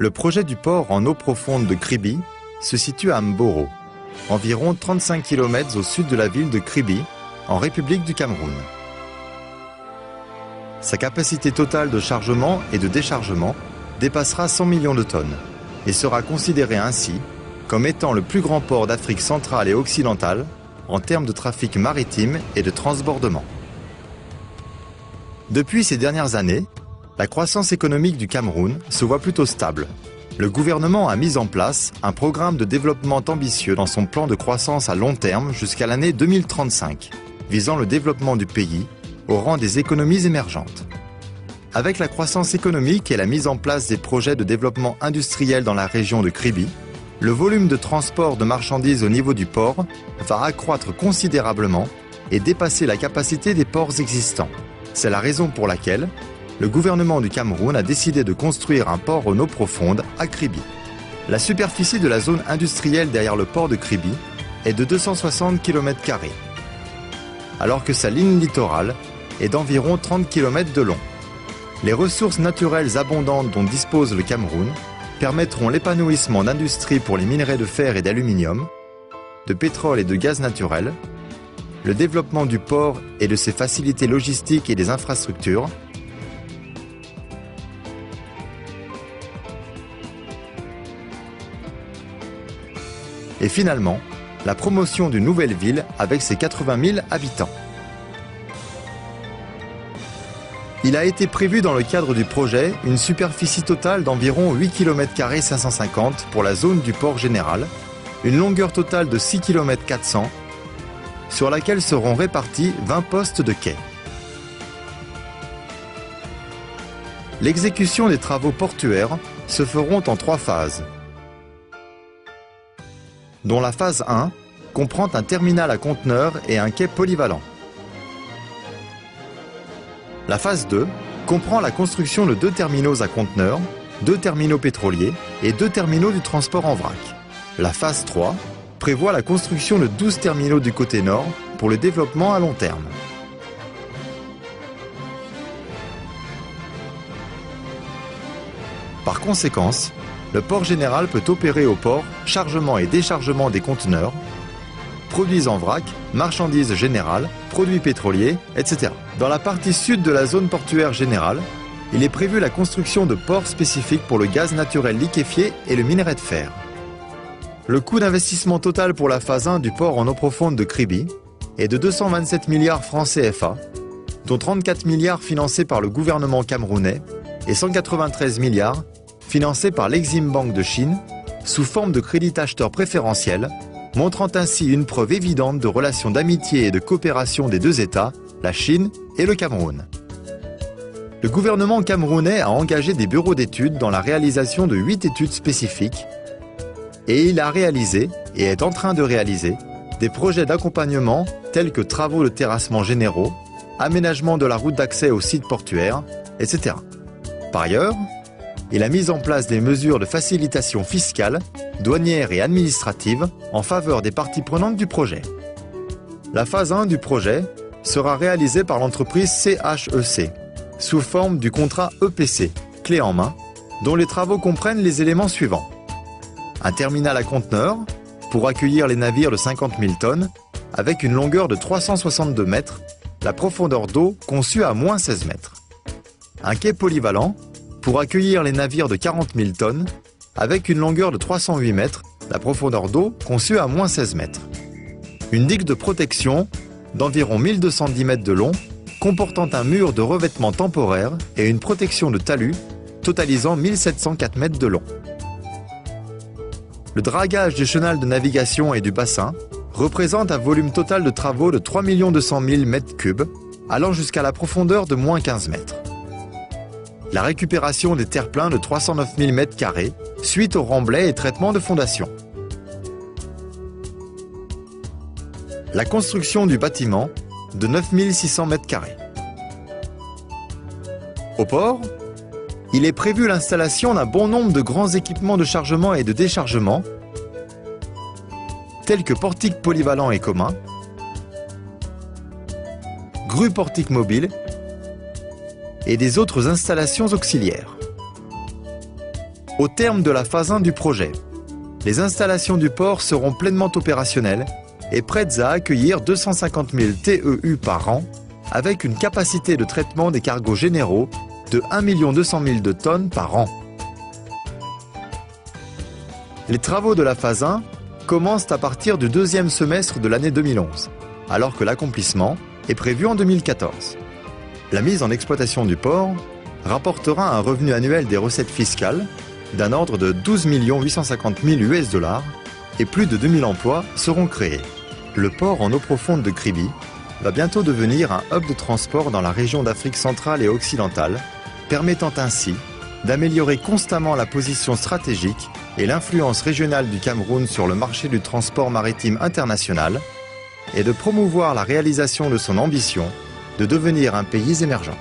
Le projet du port en eau profonde de Kribi se situe à Mboro, environ 35 km au sud de la ville de Kribi, en République du Cameroun. Sa capacité totale de chargement et de déchargement dépassera 100 millions de tonnes et sera considéré ainsi comme étant le plus grand port d'Afrique centrale et occidentale en termes de trafic maritime et de transbordement. Depuis ces dernières années, la croissance économique du Cameroun se voit plutôt stable. Le gouvernement a mis en place un programme de développement ambitieux dans son plan de croissance à long terme jusqu'à l'année 2035, visant le développement du pays au rang des économies émergentes. Avec la croissance économique et la mise en place des projets de développement industriel dans la région de Kribi, le volume de transport de marchandises au niveau du port va accroître considérablement et dépasser la capacité des ports existants. C'est la raison pour laquelle le gouvernement du Cameroun a décidé de construire un port en eau profonde à Kribi. La superficie de la zone industrielle derrière le port de Kribi est de 260 km², alors que sa ligne littorale est d'environ 30 km de long. Les ressources naturelles abondantes dont dispose le Cameroun permettront l'épanouissement d'industries pour les minerais de fer et d'aluminium, de pétrole et de gaz naturel, le développement du port et de ses facilités logistiques et des infrastructures, et finalement, la promotion d'une nouvelle ville avec ses 80 000 habitants. Il a été prévu dans le cadre du projet une superficie totale d'environ 8 km² 550 pour la zone du port général, une longueur totale de 6 km 400, sur laquelle seront répartis 20 postes de quai. L'exécution des travaux portuaires se feront en 3 phases, dont la phase 1 comprend un terminal à conteneurs et un quai polyvalent. La phase 2 comprend la construction de 2 terminaux à conteneurs, 2 terminaux pétroliers et 2 terminaux du transport en vrac. La phase 3 prévoit la construction de 12 terminaux du côté nord pour le développement à long terme. Par conséquent, le port général peut opérer au port chargement et déchargement des conteneurs, produits en vrac, marchandises générales, produits pétroliers, etc. Dans la partie sud de la zone portuaire générale, il est prévu la construction de ports spécifiques pour le gaz naturel liquéfié et le minerai de fer. Le coût d'investissement total pour la phase 1 du port en eau profonde de Kribi est de 227 milliards francs CFA, dont 34 milliards financés par le gouvernement camerounais et 193 milliards financés par l'Exim Bank de Chine sous forme de crédit acheteur préférentiel, montrant ainsi une preuve évidente de relations d'amitié et de coopération des deux États, la Chine et le Cameroun. Le gouvernement camerounais a engagé des bureaux d'études dans la réalisation de 8 études spécifiques et il a réalisé, et est en train de réaliser, des projets d'accompagnement tels que travaux de terrassement généraux, aménagement de la route d'accès aux sites portuaires, etc. Par ailleurs, il a mis en place des mesures de facilitation fiscale, douanière et administrative en faveur des parties prenantes du projet. La phase 1 du projet sera réalisée par l'entreprise CHEC, sous forme du contrat EPC, clé en main, dont les travaux comprennent les éléments suivants. Un terminal à conteneurs, pour accueillir les navires de 50 000 tonnes, avec une longueur de 362 mètres, la profondeur d'eau conçue à moins 16 mètres. Un quai polyvalent, pour accueillir les navires de 40 000 tonnes, avec une longueur de 308 mètres, la profondeur d'eau conçue à moins 16 mètres. Une digue de protection d'environ 1210 mètres de long, comportant un mur de revêtement temporaire et une protection de talus totalisant 1704 mètres de long. Le dragage du chenal de navigation et du bassin représente un volume total de travaux de 3 200 000 m3, allant jusqu'à la profondeur de moins 15 mètres. La récupération des terre-pleins de 309 000 m2 suite au remblai et traitement de fondation. La construction du bâtiment de 9 600 m2. Au port, il est prévu l'installation d'un bon nombre de grands équipements de chargement et de déchargement, tels que portiques polyvalents et communs, grues portiques mobiles et des autres installations auxiliaires. Au terme de la phase 1 du projet, les installations du port seront pleinement opérationnelles et prêtes à accueillir 250 000 TEU par an, avec une capacité de traitement des cargos généraux de 1 200 000 de tonnes par an. Les travaux de la phase 1 commencent à partir du deuxième semestre de l'année 2011, alors que l'accomplissement est prévu en 2014. La mise en exploitation du port rapportera un revenu annuel des recettes fiscales d'un ordre de 12 850 000 US$ et plus de 2000 emplois seront créés. Le port en eau profonde de Kribi va bientôt devenir un hub de transport dans la région d'Afrique centrale et occidentale, permettant ainsi d'améliorer constamment la position stratégique et l'influence régionale du Cameroun sur le marché du transport maritime international et de promouvoir la réalisation de son ambition de devenir un pays émergent.